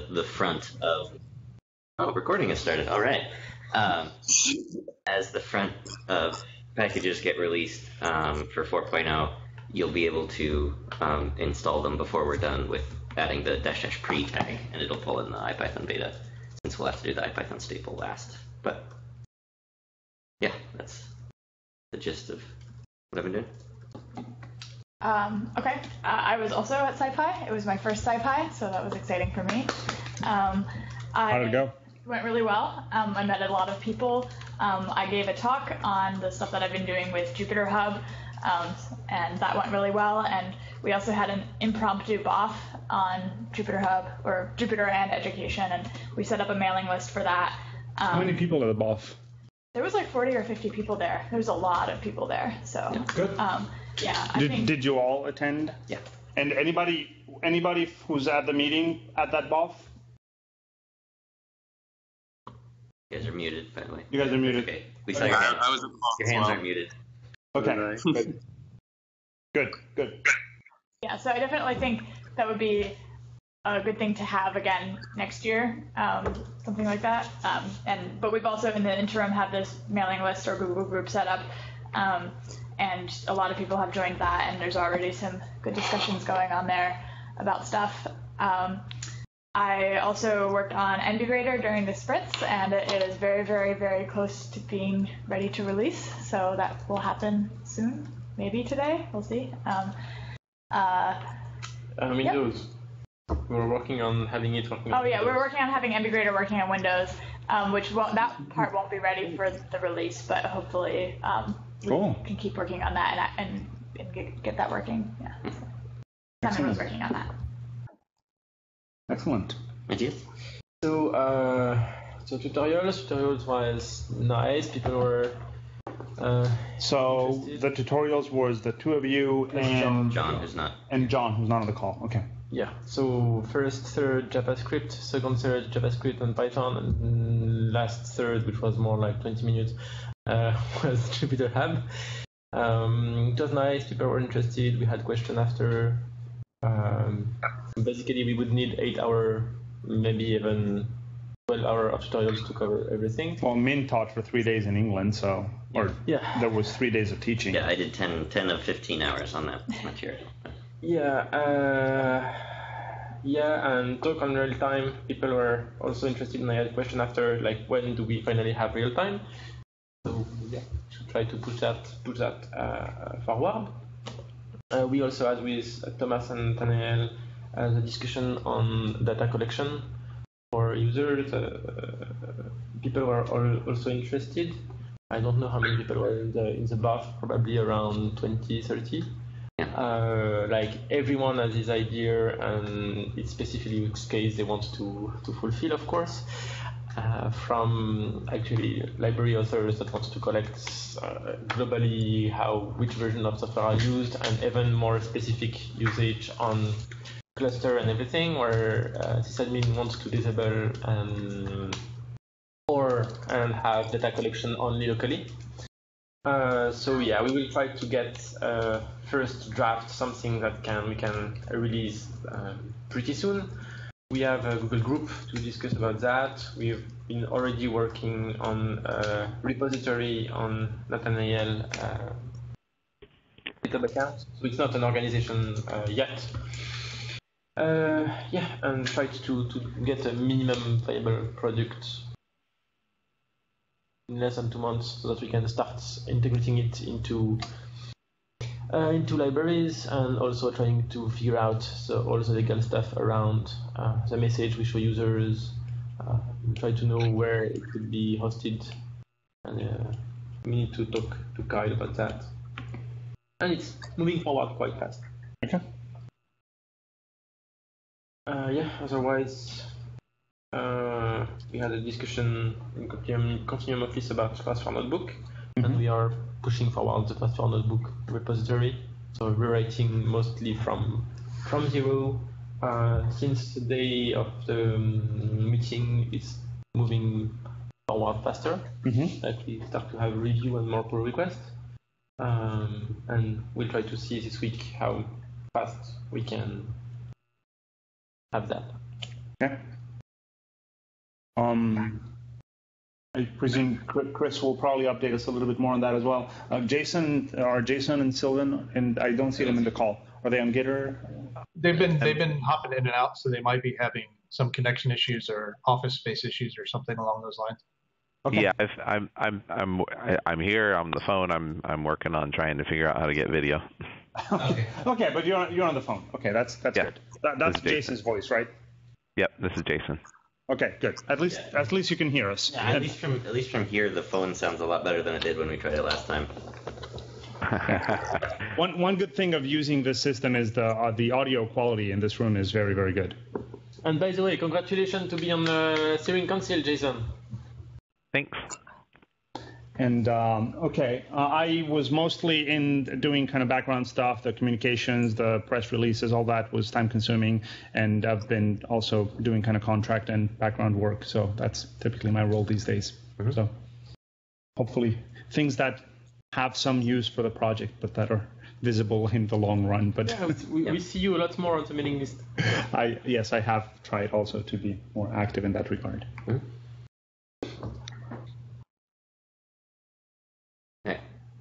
the front of. Oh, recording has started. All right. As the front of packages get released for 4.0, you'll be able to install them before we're done with adding the -- pre tag, and it'll pull in the IPython beta, since we'll have to do the IPython staple last. But yeah, that's the gist of what I've been doing. Okay, I was also at SciPy. It was my first SciPy, so that was exciting for me. How did it go? Went really well. I met a lot of people. I gave a talk on the stuff that I've been doing with Jupyter Hub, and that went really well. And we also had an impromptu BOF on Jupyter Hub, or Jupyter and Education, and we set up a mailing list for that. How many people at the BOF? There was like 40 or 50 people there. There was a lot of people there. So good. Yeah. Did you all attend? Yeah. And anybody who's at the meeting at that BOF? You guys are muted, by the way. You guys are muted. Okay. We saw your hands. I was at the BOF Your hands aren't muted. Okay. Good. Yeah, so I definitely think that would be a good thing to have again next year, something like that. But we've also, in the interim, had this mailing list or Google group set up, and a lot of people have joined that, and there's already some good discussions going on there about stuff. I also worked on NBGrader during the sprints, and it is very, very, very close to being ready to release, so that will happen soon, maybe today, we'll see. Windows. We were working on having it working on Windows. We're working on having NBGrader working on Windows, that part won't be ready for the release, but hopefully we can keep working on that and get that working. Yeah. Simon was working on that. Excellent. Matthias? So tutorials was nice. People were. So the tutorials was the two of you and John, who's not. And John, who's not on the call. Okay. Yeah. So first third JavaScript, second third JavaScript and Python, and last third, which was more like 20 minutes, was Jupyter Hub. It was nice. People were interested. We had questions after. Basically, we would need 8 hours, maybe even 12 hours of tutorials to cover everything. Well, Min taught for 3 days in England, so there was 3 days of teaching. Yeah, I did 10 of 15 hours on that material. And talk on real time. People were also interested, and I had a question after, like, when do we finally have real time? So yeah, should try to push that forward. We also had with Thomas and Nathaniel the discussion on data collection for users. People were also interested. I don't know how many people were in the BOF, probably around 20, 30. Like everyone has his idea, and it's specifically use case they want to fulfill, of course. From actually library authors that want to collect globally which version of software are used, and even more specific usage on cluster and everything, where sysadmin wants to disable and have data collection only locally. So yeah, we will try to get first draft something that we can release pretty soon. We have a Google group to discuss about that. We've been already working on a repository on Nathaniel GitHub account. So it's not an organization yet. And try to get a minimum viable product in less than 2 months, so that we can start integrating it into libraries, and also trying to figure out all the legal stuff around the message we show users, try to know where it could be hosted, and we need to talk to Kyle about that. And it's moving forward quite fast. Okay. Otherwise, we had a discussion in Continuum Office about Transfer Notebook, and we are pushing forward the Transfer Notebook repository. So rewriting mostly from zero. Since the day of the meeting, it's moving forward faster. Like we start to have review and more pull requests. And we'll try to see this week how fast we can have that. Okay. I presume Chris will probably update us a little bit more on that as well. Jason and Sylvan, and I don't see them in the call. Are they on Gitter? They've been hopping in and out, so they might be having some connection issues or office space issues or something along those lines. Okay. Yeah, I'm here on the phone. I'm working on trying to figure out how to get video. Okay, but you're on the phone. Okay, that's good. That's Jason's voice, right? Yep, this is Jason. Okay, good. At least you can hear us. Yeah, at least from here, the phone sounds a lot better than it did when we tried it last time. One good thing of using this system is the audio quality in this room is very, very good. And by the way, congratulations to be on the steering council, Jason. Thanks. And I was mostly in doing kind of background stuff, the communications, the press releases, all that was time consuming. And I've been also doing kind of contract and background work. So that's typically my role these days. Mm-hmm. So hopefully things that have some use for the project, but that are visible in the long run. But yeah, we see you a lot more on the mailing list. Yes, I have tried also to be more active in that regard. Mm-hmm.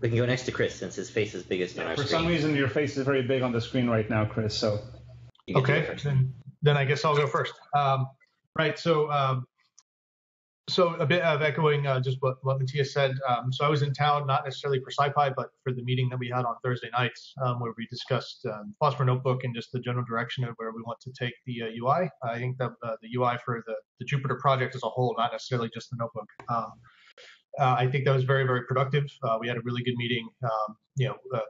We can go next to Chris since his face is biggest on our screen. For some reason, your face is very big on the screen right now, Chris. So okay, then I guess I'll go first. Right. So a bit of echoing just what Matthias said. So I was in town, not necessarily for SciPy, but for the meeting that we had on Thursday nights, where we discussed Phosphor Notebook and just the general direction of where we want to take the UI. I think that the UI for the Jupyter project as a whole, not necessarily just the notebook. I think that was very, very productive. We had a really good meeting.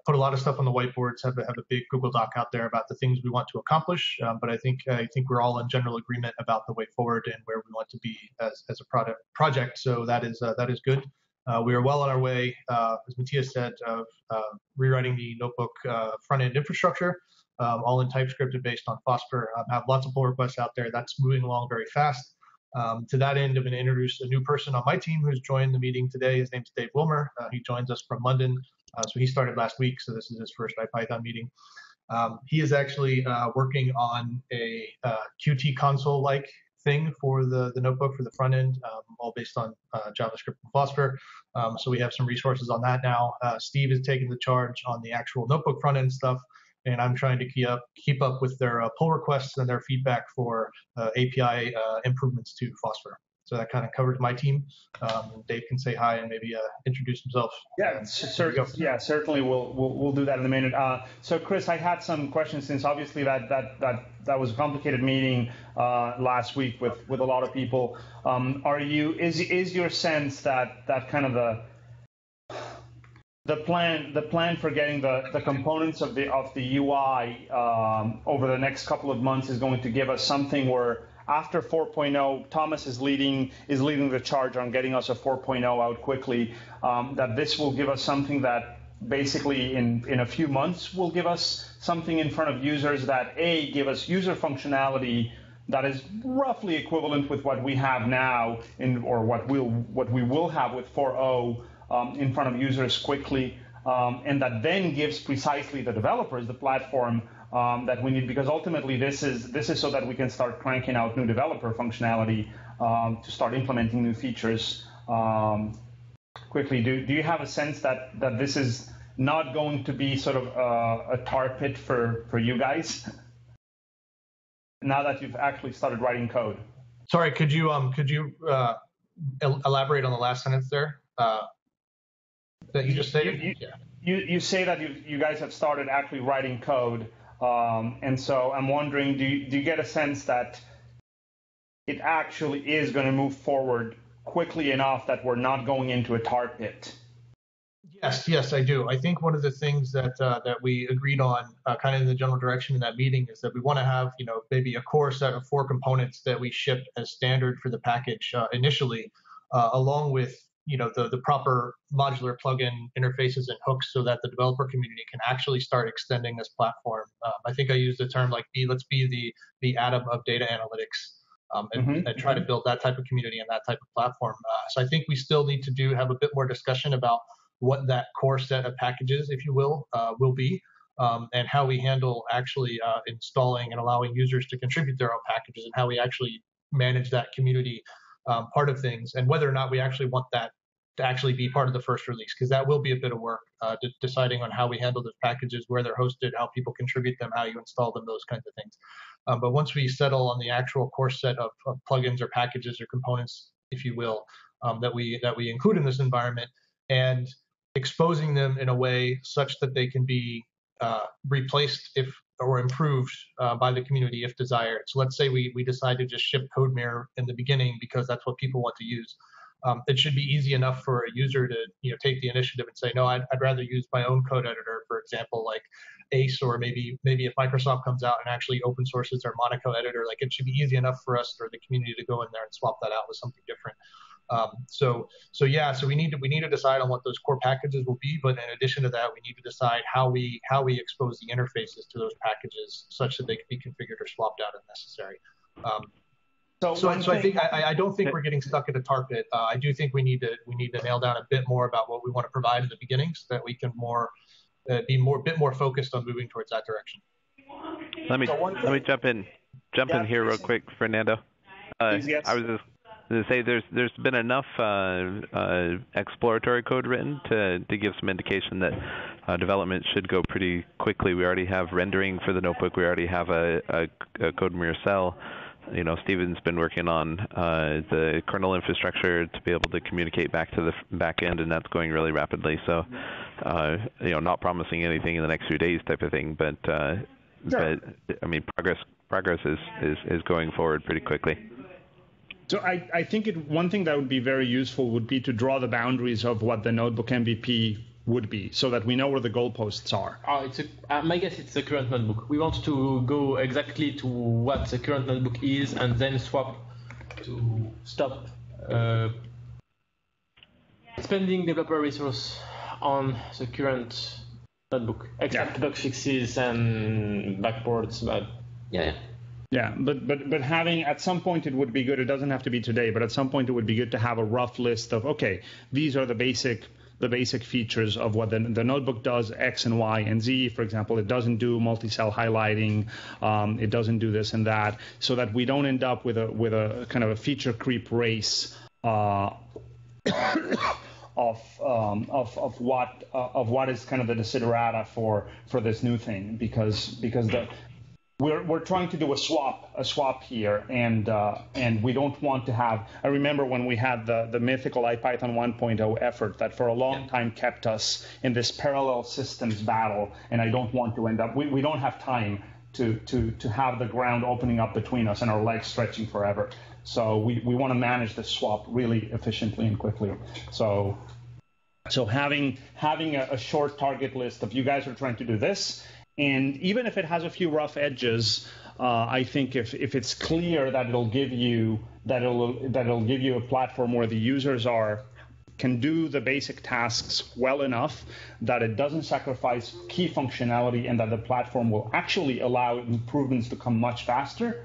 Put a lot of stuff on the whiteboards. Have a big Google Doc out there about the things we want to accomplish. But I think we're all in general agreement about the way forward and where we want to be as a project. So that is good. We are well on our way, as Matthias said, of rewriting the notebook front end infrastructure, all in TypeScript and based on Phosphor. Have lots of pull requests out there. That's moving along very fast. To that end, I'm going to introduce a new person on my team who's joined the meeting today. His name's Dave Wilmer. He joins us from London. So he started last week, so this is his first IPython meeting. He is actually working on a Qt console-like thing for the notebook for the front end, all based on JavaScript and Phosphor. So we have some resources on that now. Steve is taking the charge on the actual notebook front end stuff. And I'm trying to keep up with their pull requests and their feedback for API improvements to Phosphor. So that kind of covers my team. Dave can say hi and maybe introduce himself. Yeah, certainly we'll do that in a minute. So Chris, I had some questions since obviously that was a complicated meeting last week with a lot of people. Is your sense that kind of the plan for getting the components of the UI over the next couple of months is going to give us something where after 4.0, Thomas is leading the charge on getting us a 4.0 out quickly. That this will give us something that basically in a few months will give us something in front of users that give us user functionality that is roughly equivalent with what we have now or what we will have with 4.0. In front of users quickly, and that then gives precisely the developers the platform that we need, because ultimately this is so that we can start cranking out new developer functionality to start implementing new features quickly. Do you have a sense that this is not going to be sort of a tar pit for you guys now that you've actually started writing code? Sorry, could you elaborate on the last sentence there? That you just stated? You say that you guys have started actually writing code, and so I'm wondering, do you get a sense that it actually is going to move forward quickly enough that we're not going into a tar pit? Yes, I do. I think one of the things that we agreed on, kind of in the general direction in that meeting, is that we want to have maybe a core set of 4 components that we ship as standard for the package initially, along with the proper modular plugin interfaces and hooks so that the developer community can actually start extending this platform. I think I used the term like let's be the Atom of data analytics and try to build that type of community and that type of platform. So I think we still need to have a bit more discussion about what that core set of packages, if you will be, and how we handle actually installing and allowing users to contribute their own packages and how we actually manage that community part of things, and whether or not we actually want that to actually be part of the first release, because that will be a bit of work, deciding on how we handle those packages, where they're hosted, how people contribute them, how you install them, those kinds of things. But once we settle on the actual core set of plugins or packages or components, if you will, that we include in this environment, and exposing them in a way such that they can be replaced or improved by the community if desired. So let's say we decide to just ship CodeMirror in the beginning because that's what people want to use. It should be easy enough for a user to take the initiative and say, no, I'd rather use my own code editor, for example, like Ace, or maybe if Microsoft comes out and actually open sources their Monaco editor, like it should be easy enough for us or the community to go in there and swap that out with something different. So we need to decide on what those core packages will be, but in addition to that, we need to decide how we expose the interfaces to those packages such that they can be configured or swapped out if necessary. So I don't think we're getting stuck at a tar pit. I do think we need to nail down a bit more about what we want to provide in the beginning, so that we can be a bit more focused on moving towards that direction. Let me jump in here real quick, Fernando. Yes. I was just going to say there's been enough exploratory code written to give some indication that development should go pretty quickly. We already have rendering for the notebook. We already have a CodeMirror cell. Steven's been working on the kernel infrastructure to be able to communicate back to the back end, and that's going really rapidly. So, not promising anything in the next few days type of thing, but Sure. but I mean, progress is going forward pretty quickly. So I think one thing that would be very useful would be to draw the boundaries of what the notebook MVP would be, so that we know where the goalposts are. My guess it's the current notebook. We want to go exactly to what the current notebook is, and then swap to stop spending developer resource on the current notebook, except bug fixes and backports. But Yeah, but having, at some point it would be good, it doesn't have to be today, but at some point it would be good to have a rough list of, okay, these are the basic features of what the notebook does, X and Y and Z. For example, it doesn't do multi-cell highlighting, it doesn't do this and that, so that we don't end up with a kind of a feature creep race of what is kind of the desiderata for this new thing, because we're trying to do a swap here, and we don't want to have. I remember when we had the mythical IPython 1.0 effort that for a long time kept us in this parallel systems battle, and I don't want to end up. We don't have time to have the ground opening up between us and our legs stretching forever. So we want to manage the swap really efficiently and quickly. So having a short target list of, you guys are trying to do this. And even if it has a few rough edges, I think if it's clear that it'll give you a platform where the users can do the basic tasks well enough that it doesn't sacrifice key functionality, and that the platform will actually allow improvements to come much faster,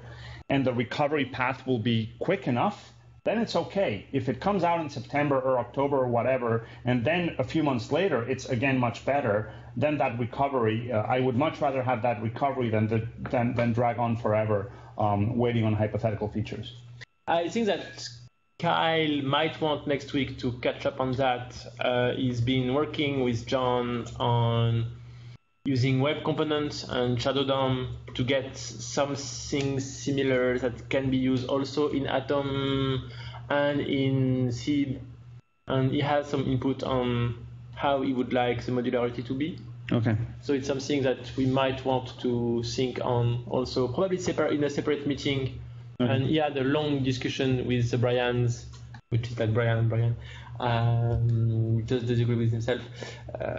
and the recovery path will be quick enough, then it's okay. If it comes out in September or October or whatever, and then a few months later it's again much better, then that recovery, I would much rather have that recovery than drag on forever waiting on hypothetical features. I think that Kyle might want next week to catch up on that. He's been working with John on using web components and Shadow DOM to get something similar that can be used also in Atom and in Seed, and he has some input on how he would like the modularity to be. Okay. So it's something that we might want to think on also, probably in a separate meeting. Okay. And he had a long discussion with the Brians, which is like Brian, just disagree with himself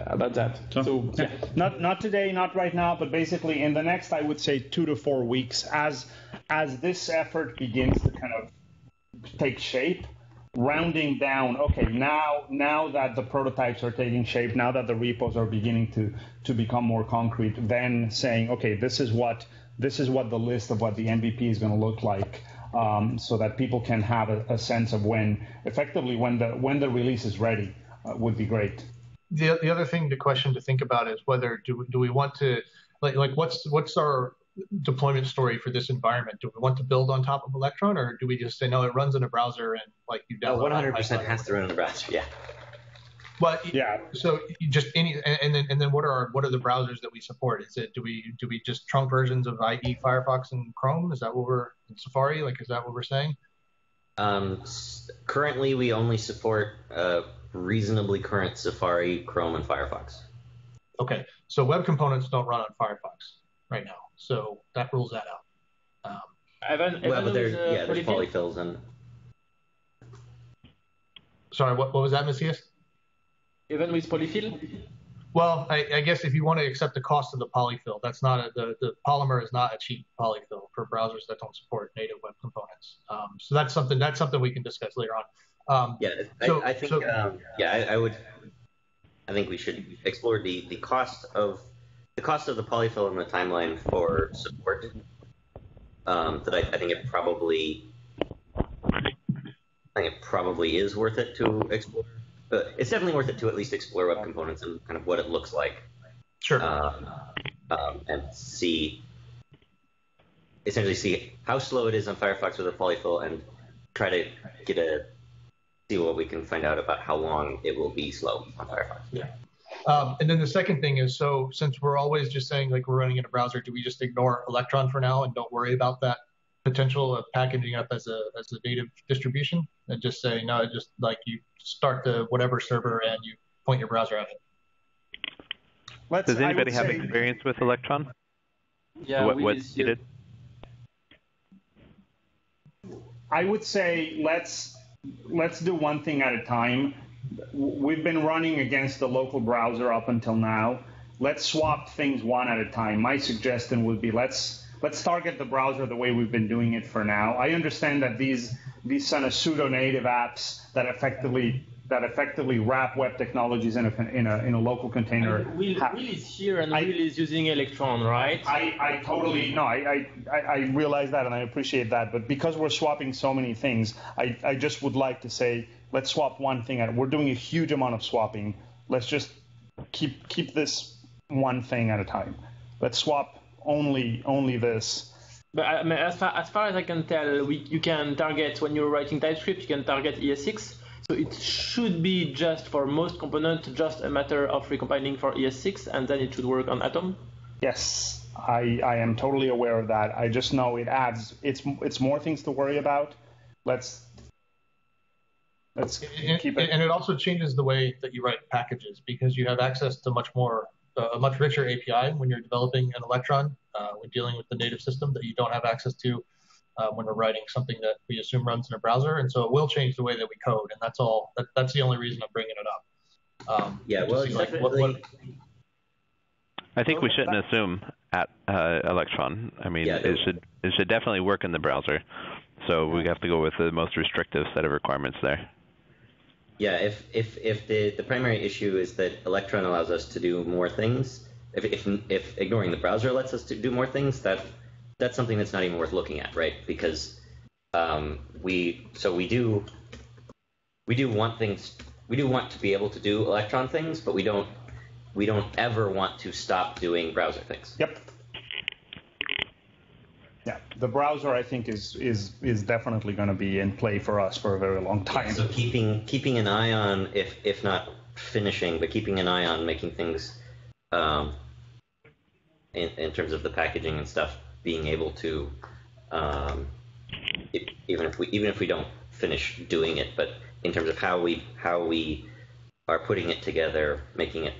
about that. So yeah. Not today, not right now, but basically in the next, I would say 2 to 4 weeks, as this effort begins to kind of take shape, rounding down. Okay, now that the prototypes are taking shape, now that the repos are beginning to become more concrete, then saying, okay, this is what the list of what the MVP is going to look like. So that people can have a sense of when the release is ready would be great. The other question to think about is whether do we want to like what's our deployment story for this environment? Do we want to build on top of Electron, or do we just say, no, it runs in a browser and like you download? 100% has to run in the browser, yeah. But Yeah. So you just and then what are the browsers that we support? Is it do we just trunk versions of IE, Firefox, and Chrome? Is that what we're in Safari? Like, is that what we're saying? Currently, we only support reasonably current Safari, Chrome, and Firefox. Okay, so web components don't run on Firefox right now, so that rules that out. But there's polyfills and. Sorry, what was that, Matthias? Even with polyfill? Well, I guess if you want to accept the cost of the polyfill, that's not the Polymer is not a cheap polyfill for browsers that don't support native web components. So that's something we can discuss later on. I think we should explore the cost of the polyfill in the timeline for support. I think it probably is worth it to explore. It's definitely worth it to at least explore web components and kind of what it looks like. Sure. And essentially see how slow it is on Firefox with a polyfill, and try to see what we can find out about how long it will be slow on Firefox. Yeah. And then the second thing is, so since we're always just saying like we're running in a browser, do we just ignore Electron for now and don't worry about that potential of packaging up as a native distribution, and just say no, just like you start the whatever server and you point your browser at it? Does anybody have experience with Electron? Yeah, what you did? I would say let's do one thing at a time. We've been running against the local browser up until now. Let's swap things one at a time. My suggestion would be let's target the browser the way we've been doing it for now. I understand that these kind of pseudo-native apps that effectively wrap web technologies in a local container. Will is here, and Will is using Electron, right? I realize that, and I appreciate that. But because we're swapping so many things, I just would like to say let's swap one thing. We're doing a huge amount of swapping. Let's just keep this one thing at a time. Let's swap only this. But I mean, as far as I can tell, you can target, when you're writing TypeScript, you can target ES6. So it should be just for most components, just a matter of recompiling for ES6, and then it should work on Atom. Yes, I am totally aware of that. I just know it's more things to worry about. Let's keep it. And it also changes the way that you write packages, because you have access to a much richer API when you're developing an Electron, when dealing with the native system, that you don't have access to when we're writing something that we assume runs in a browser. And so it will change the way that we code, and that's all. That's the only reason I'm bringing it up. I think we shouldn't assume at Electron. I mean, it should definitely work in the browser. So we have to go with the most restrictive set of requirements there. Yeah, if the primary issue is that Electron allows us to do more things, if ignoring the browser lets us to do more things, that's something that's not even worth looking at, right? Because we do want to be able to do Electron things, but we don't ever want to stop doing browser things. Yep. Yeah, the browser I think is definitely going to be in play for us for a very long time. Yeah, so keeping an eye on, if not finishing, but keeping an eye on making things in terms of the packaging and stuff, being able to even if we don't finish doing it, but in terms of how we are putting it together, making it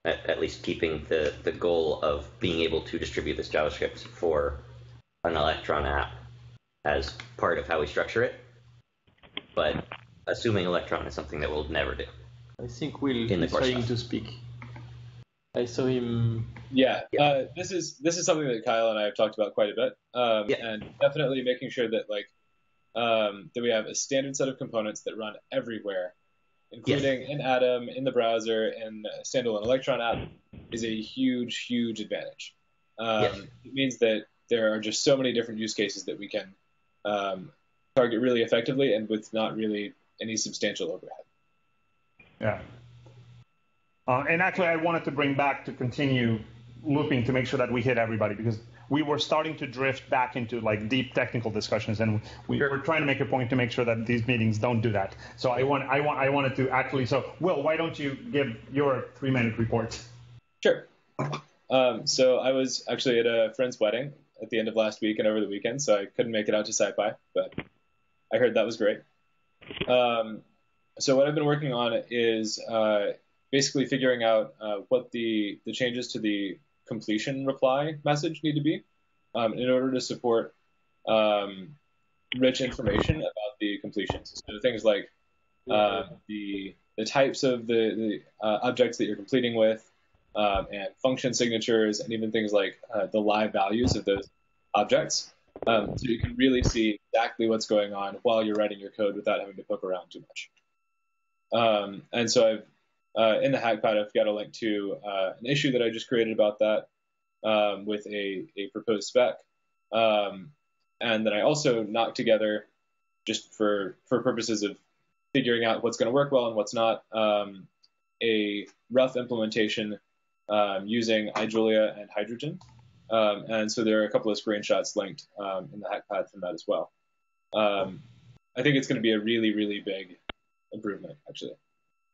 at least keeping the goal of being able to distribute this JavaScript for an Electron app as part of how we structure it, but assuming Electron is something that we'll never do. I think Will is trying to speak. I saw him. Yeah, this is something that Kyle and I have talked about quite a bit, and definitely making sure that that we have a standard set of components that run everywhere, including in Atom, in the browser, and a standalone Electron app is a huge, huge advantage. It means that there are just so many different use cases that we can target really effectively and with not really any substantial overhead. Yeah. And actually, I wanted to bring back to continue looping to make sure that we hit everybody, because we were starting to drift back into like deep technical discussions, and we were trying to make a point to make sure that these meetings don't do that. So I wanted to actually. So Will, why don't you give your 3-minute report? Sure. So I was actually at a friend's wedding at the end of last week and over the weekend, so I couldn't make it out to SciPy, but I heard that was great. So what I've been working on is basically figuring out what the changes to the completion reply message need to be in order to support rich information about the completions. So things like the types of the objects that you're completing with, and function signatures, and even things like the live values of those objects. So you can really see exactly what's going on while you're writing your code without having to poke around too much. And so I've in the hackpad, I've got a link to an issue that I just created about that with a proposed spec. And then I also knocked together, just for purposes of figuring out what's going to work well and what's not, a rough implementation using iJulia and Hydrogen. And so there are a couple of screenshots linked in the hackpad from that as well. I think it's going to be a really, really big improvement, actually.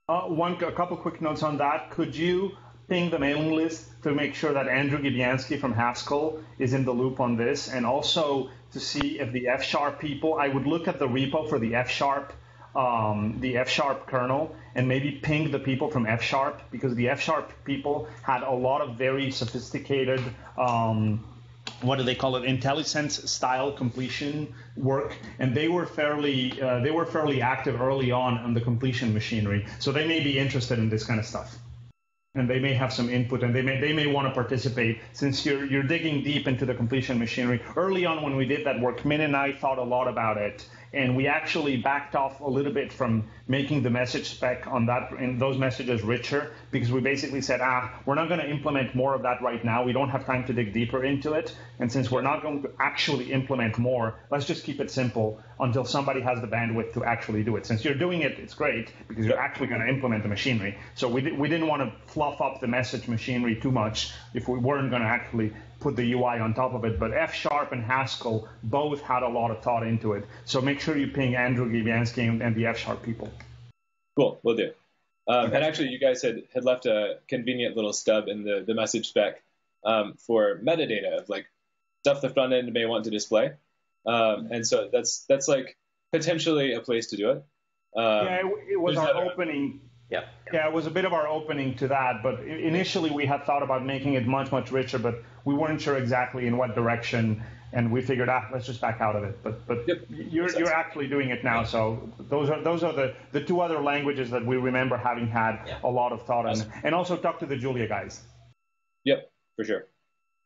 A couple quick notes on that. Could you ping the mailing list to make sure that Andrew Gibiansky from Haskell is in the loop on this, and also to see if the F# people, I would look at the repo for the F# kernel, and maybe ping the people from F#, because the F# people had a lot of very sophisticated, what do they call it, IntelliSense style completion work, and they were fairly active early on the completion machinery, so they may be interested in this kind of stuff. And they may have some input, and they may want to participate, since you're digging deep into the completion machinery. Early on, when we did that work, Min and I thought a lot about it, and we actually backed off a little bit from making the message spec on that and those messages richer, because we basically said, we're not going to implement more of that right now. We don't have time to dig deeper into it, and since we're not going to actually implement more, let's just keep it simple until somebody has the bandwidth to actually do it. Since you're doing it, it's great, because you're actually going to implement the machinery. So we didn't want to fluff up the message machinery too much if we weren't going to actually put the UI on top of it. But F# and Haskell both had a lot of thought into it. So make sure you ping Andrew Gibiansky and the F# people. Cool, will do. And actually, you guys had left a convenient little stub in the message spec for metadata of like stuff the front end may want to display. And so that's like potentially a place to do it. It was our opening. Yeah, it was a bit of our opening to that, but initially we had thought about making it much, much richer, but we weren't sure exactly in what direction, and we figured, let's just back out of it. But you're actually doing it now, so those are the two other languages that we remember having had a lot of thought on, and also talk to the Julia guys. Yep, for sure.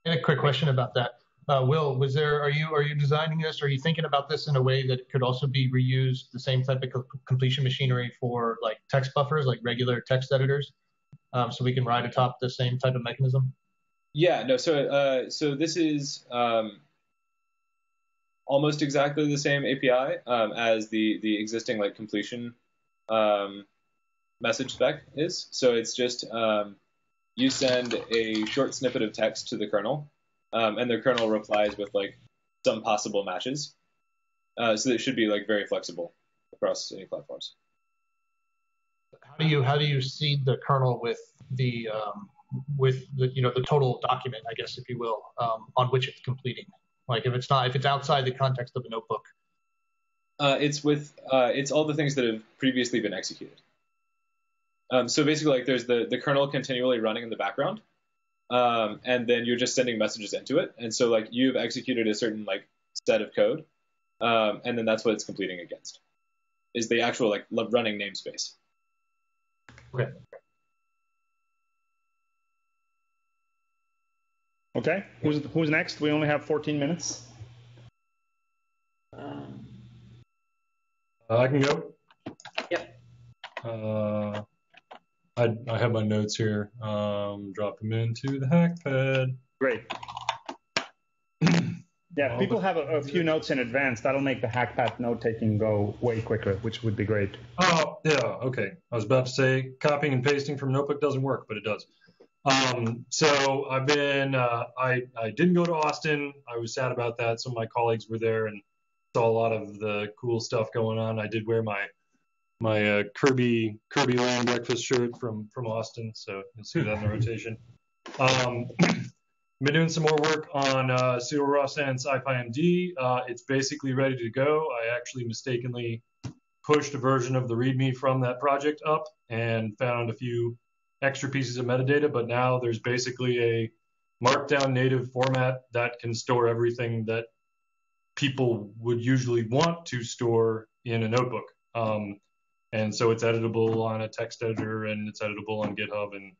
And a quick question about that. Will, are you designing this? Are you thinking about this in a way that it could also be reused, the same type of completion machinery for like text buffers, like regular text editors, so we can ride atop the same type of mechanism? Yeah, no. So this is almost exactly the same API as the existing like completion message spec is. So it's just you send a short snippet of text to the kernel. And the kernel replies with like some possible matches, so it should be like very flexible across any platforms. How do you seed the kernel with the the total document, I guess, if you will, on which it's completing? Like if it's outside the context of a notebook. It's all the things that have previously been executed. So basically, like there's the kernel continually running in the background. And then you're just sending messages into it. And so like you've executed a certain like set of code, and then that's what it's completing against, is the actual like running namespace. Okay. Okay. Who's next? We only have 14 minutes. I can go. Yep. I have my notes here. Drop them into the hackpad. Great. Yeah, if people have a few notes in advance, that'll make the hackpad note-taking go way quicker, which would be great. Oh, yeah, okay. I was about to say copying and pasting from Notebook doesn't work, but it does. So I've been, I didn't go to Austin. I was sad about that. Some of my colleagues were there and saw a lot of the cool stuff going on. I did wear my Kirby Land breakfast shirt from Austin, so you'll see that in the rotation. Been doing some more work on Pseudo Raw Sense IPyMD. It's basically ready to go. I actually mistakenly pushed a version of the README from that project up and found a few extra pieces of metadata, but now there's basically a markdown native format that can store everything that people would usually want to store in a notebook. And so it's editable on a text editor, and it's editable on GitHub, and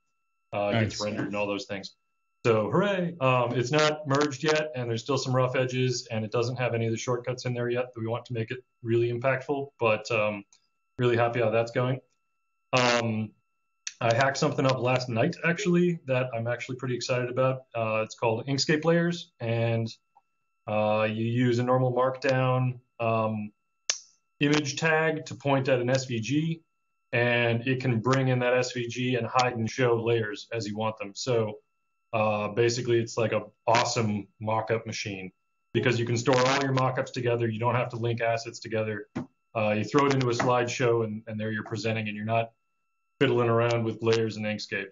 gets rendered and all those things. So hooray! It's not merged yet, and there's still some rough edges, and it doesn't have any of the shortcuts in there yet that we want to make it really impactful, but really happy how that's going. I hacked something up last night, actually, that I'm actually pretty excited about. It's called Inkscape Layers, and you use a normal Markdown image tag to point at an SVG, and it can bring in that SVG and hide and show layers as you want them. So basically, it's like an awesome mockup machine because you can store all your mockups together. You don't have to link assets together. You throw it into a slideshow, and there you're presenting, and you're not fiddling around with layers in Inkscape.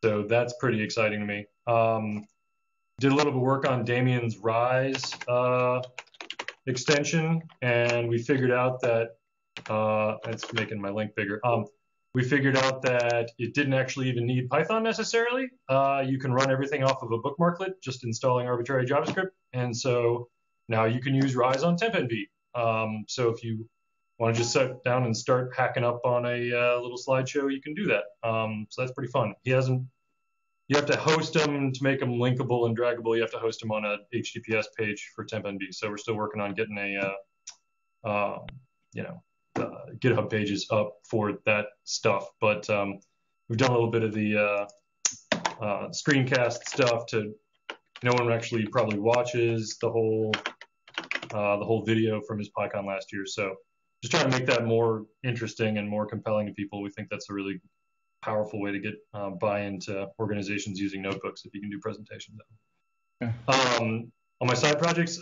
So that's pretty exciting to me. Did a little bit of work on Damien's Rise extension, and we figured out that, it's making my link bigger. We figured out that it didn't actually even need Python necessarily. You can run everything off of a bookmarklet, just installing arbitrary JavaScript. And so now you can use Rise on TempNV. So if you want to just sit down and start hacking up on a little slideshow, you can do that. So that's pretty fun. You have to host them to make them linkable and draggable. You have to host them on a HTTPS page for TempNV. So we're still working on getting GitHub pages up for that stuff. But we've done a little bit of the screencast stuff to no one actually probably watches the whole video from his PyCon last year. So just trying to make that more interesting and more compelling to people. We think that's a really powerful way to get buy-in to organizations using notebooks if you can do presentations. Okay. On my side projects,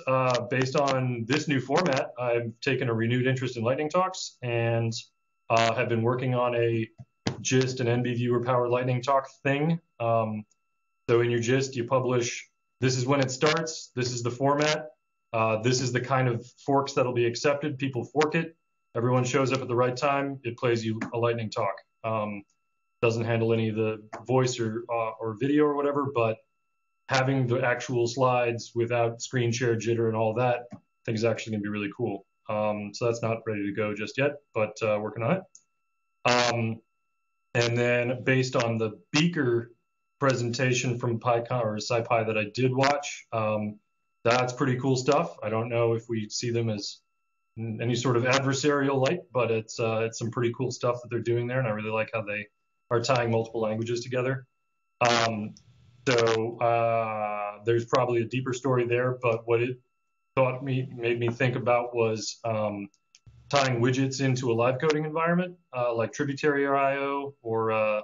based on this new format, I've taken a renewed interest in Lightning Talks and have been working on a gist and NB viewer powered Lightning Talk thing. So in your gist, you publish, this is when it starts, this is the format, this is the kind of forks that'll be accepted, people fork it, everyone shows up at the right time, it plays you a Lightning Talk. Doesn't handle any of the voice or video or whatever, but having the actual slides without screen share jitter and all that, I think is actually going to be really cool. So that's not ready to go just yet, but working on it. And then based on the Beaker presentation from PyCon or SciPy that I did watch, that's pretty cool stuff. I don't know if we see them as any sort of adversarial light, but it's some pretty cool stuff that they're doing there, and I really like how they are tying multiple languages together. So there's probably a deeper story there, but what it made me think about was tying widgets into a live coding environment, like Tributary or IO, or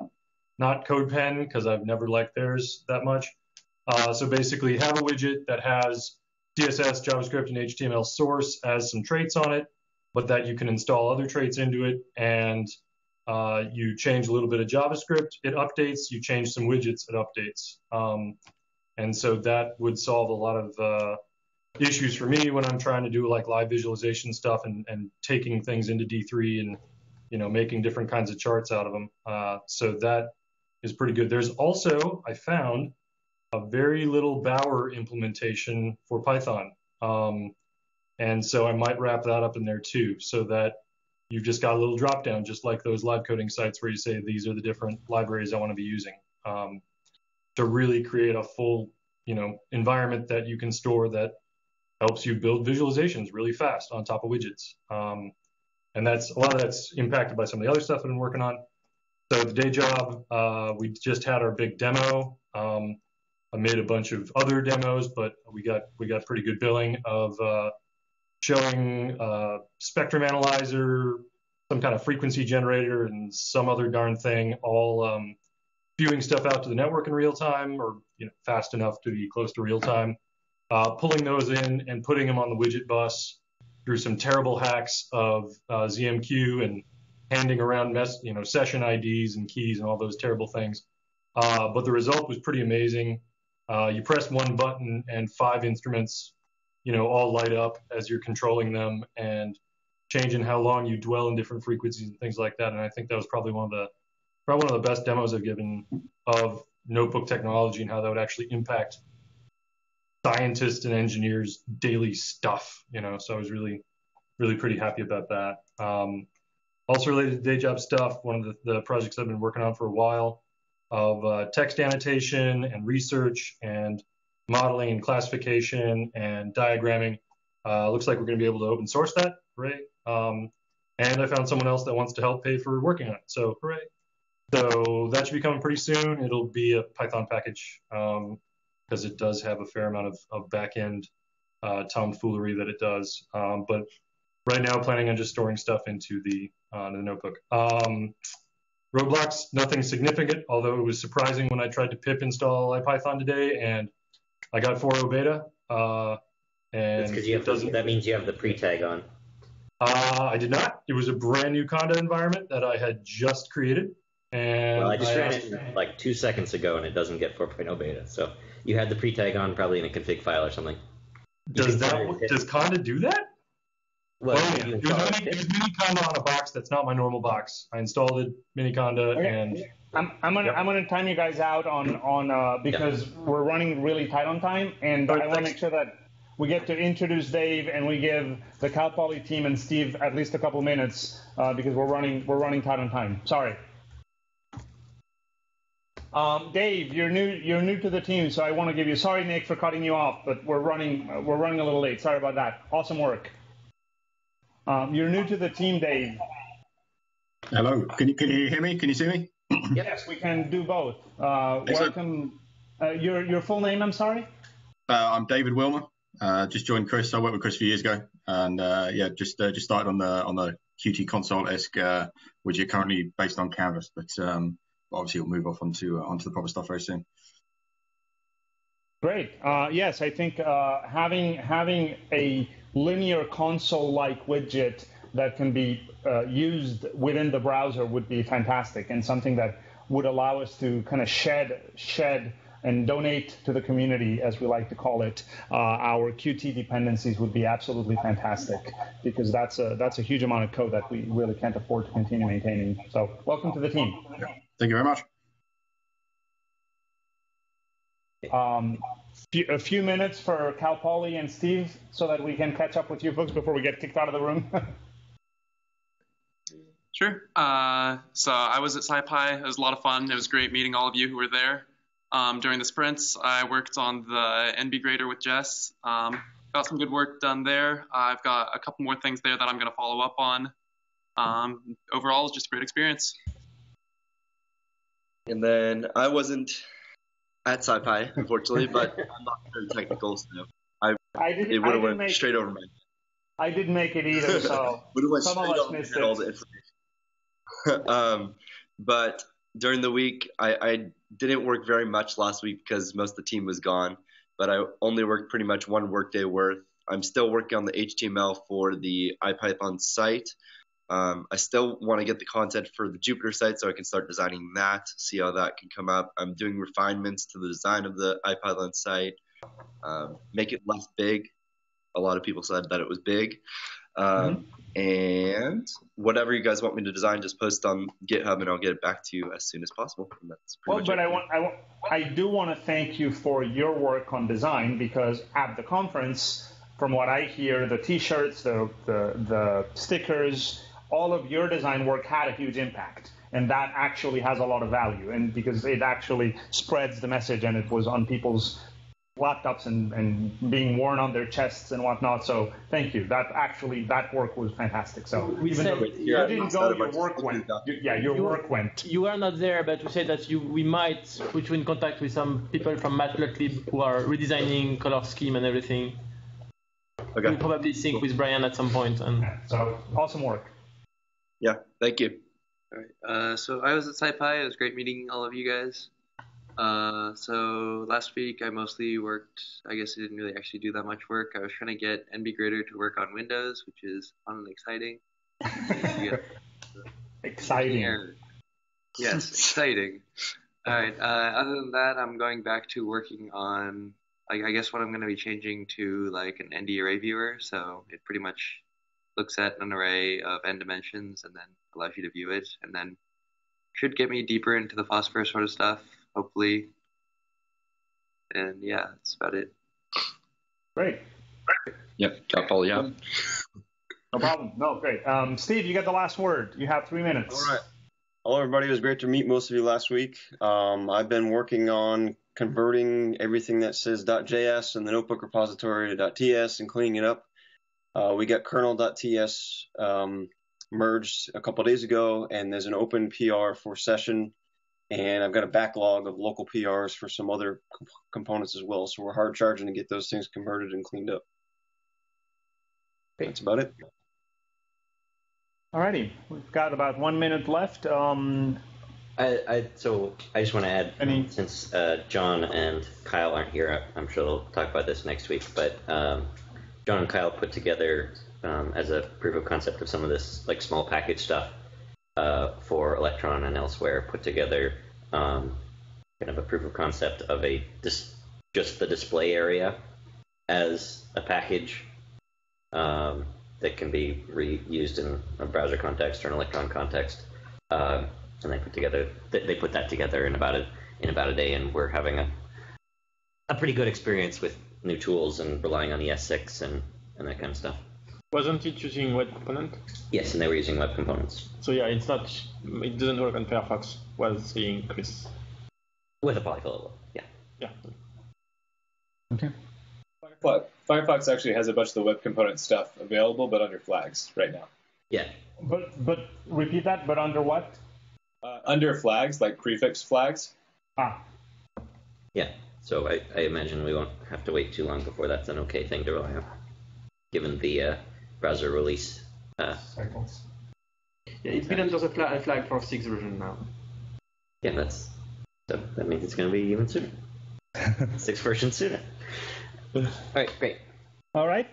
not CodePen, because I've never liked theirs that much. So basically have a widget that has CSS, JavaScript, and HTML source as some traits on it, but that you can install other traits into it, and you change a little bit of JavaScript, it updates, you change some widgets, it updates. And so that would solve a lot of issues for me when I'm trying to do like live visualization stuff and taking things into D3 and, you know, making different kinds of charts out of them. So that is pretty good. There's also, I found, a very little Bower implementation for Python. And so I might wrap that up in there too, so that you've just got a little drop down, just like those live coding sites where you say, these are the different libraries I want to be using, to really create a full, you know, environment that you can store that helps you build visualizations really fast on top of widgets. And that's a lot of that's impacted by some of the other stuff I've been working on. So the day job, we just had our big demo. I made a bunch of other demos, but we got pretty good billing of showing spectrum analyzer, some kind of frequency generator, and some other darn thing, all spewing stuff out to the network in real time, or fast enough to be close to real time, pulling those in and putting them on the widget bus through some terrible hacks of ZMQ and handing around session IDs and keys and all those terrible things. But the result was pretty amazing. You press one button and 5 instruments, all light up as you're controlling them and changing how long you dwell in different frequencies and things like that. And I think that was probably one of the best demos I've given of notebook technology and how that would actually impact scientists and engineers' daily stuff. So I was really, really pretty happy about that. Also related to day job stuff, one of the projects I've been working on for a while of text annotation and research and modeling and classification and diagramming. Looks like we're going to be able to open source that. Hooray. And I found someone else that wants to help pay for working on it. So hooray. So that should be coming pretty soon. It'll be a Python package because it does have a fair amount of back-end tomfoolery that it does. But right now, planning on just storing stuff into the notebook. Roadblocks, nothing significant, although it was surprising when I tried to pip install IPython today and I got 4.0 beta. That's because that means you have the pre-tag on. I did not. It was a brand new Conda environment that I had just created. And I just ran it like 2 seconds ago and it doesn't get 4.0 beta. So you had the pre-tag on probably in a config file or something. Does Conda do that? Well, it was mini Conda on a box that's not my normal box. I installed it, mini Conda, and I'm gonna time you guys out on because we're running really tight on time, and I want to make sure that we get to introduce Dave and we give the Cal Poly team and Steve at least a couple minutes because we're running tight on time. Sorry. Dave, you're new to the team, so I want to give you. Sorry, Nick, for cutting you off, but we're running a little late. Sorry about that. Awesome work. You're new to the team, Dave. Hello. Can you hear me? Can you see me? Yes, we can do both. Welcome. Your full name? I'm sorry. I'm David Wilmer. Just joined Chris. I worked with Chris a few years ago, and just started on the Qt console-esque widget, currently based on Canvas, but obviously we'll move off onto the proper stuff very soon. Great. Yes, I think having a linear console-like widget that can be used within the browser would be fantastic, and something that would allow us to kind of shed and donate to the community, as we like to call it, our Qt dependencies would be absolutely fantastic, because that's a huge amount of code that we really can't afford to continue maintaining. So welcome to the team. Thank you very much. A few minutes for Cal Poly and Steve so that we can catch up with you folks before we get kicked out of the room. Sure. So I was at SciPy. It was a lot of fun. It was great meeting all of you who were there. During the sprints, I worked on the NB grader with Jess. Got some good work done there. I've got a couple more things there that I'm going to follow up on. Overall, it was just a great experience. And then I wasn't at SciPy, unfortunately, but I'm not very technical, so it would have went straight over my head. I didn't make it either, so some of us missed all the information. But during the week, I didn't work very much last week because most of the team was gone, but I only worked pretty much one workday worth. I'm still working on the HTML for the IPython site. I still want to get the content for the Jupyter site so I can start designing that, see how that can come up. I'm doing refinements to the design of the IPython site, make it less big. A lot of people said that it was big. And whatever you guys want me to design, just post on GitHub and I'll get it back to you as soon as possible. And that's pretty much I do want to thank you for your work on design, because at the conference, from what I hear, the T-shirts, the stickers, all of your design work had a huge impact, and that actually has a lot of value, and because it actually spreads the message, and it was on people's laptops and being worn on their chests and whatnot. So thank you. That work was fantastic. So even though you didn't go, your work went. Your work went. You were not there, but we said that we might put you in contact with some people from Matplotlib who are redesigning color scheme and everything. Okay. We'll probably sync with Brian at some point. And so awesome work. Yeah, thank you. All right. So I was at SciPy. It was great meeting all of you guys. So last week I mostly worked. I guess I didn't really actually do that much work. I was trying to get NBGrader to work on Windows, which is fun and exciting. Exciting. Yes, exciting. All right. Other than that, I'm going back to working on. I guess what I'm going to be changing to like an ND array viewer. So it pretty much looks at an array of n dimensions and then allows you to view it, and then should get me deeper into the phosphorus sort of stuff, hopefully. And yeah, that's about it. Great. Yep, got all you have. No problem. No, great. Steve, you got the last word. You have 3 minutes. All right. Hello, everybody. It was great to meet most of you last week. I've been working on converting everything that says .js in the notebook repository to .ts and cleaning it up. We got kernel.ts merged a couple of days ago, and there's an open PR for session, and I've got a backlog of local PRs for some other components as well. So we're hard charging to get those things converted and cleaned up. That's about it. Alrighty, we've got about 1 minute left. So I just want to add, since John and Kyle aren't here, I'm sure they'll talk about this next week, but John and Kyle put together, as a proof of concept of some of this like small package stuff for Electron and elsewhere, put together kind of a proof of concept of just the display area as a package that can be reused in a browser context or an Electron context. And they put that together in about a day, and we're having a pretty good experience with new tools and relying on ES6 and that kind of stuff. Wasn't it using web component? Yes, and they were using web components. So yeah, it doesn't work on Firefox, was saying Chris. With a polyfill, yeah. Yeah. Okay. Firefox actually has a bunch of the web component stuff available, but under flags right now. Yeah. But repeat that, but under what? Under flags, like prefix flags. Yeah, so I imagine we won't have to wait too long before that's an okay thing to rely on, given the browser release cycles. Yeah, it's been under the flag for 6 version now. Yeah, that means it's going to be even sooner. 6 versions sooner. All right, great. All right.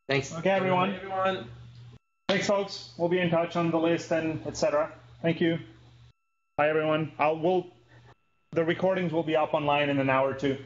Thanks. Okay, everyone. Bye, everyone. Thanks, folks. We'll be in touch on the list and etc. Thank you. Bye, everyone. The recordings will be up online in an hour or two.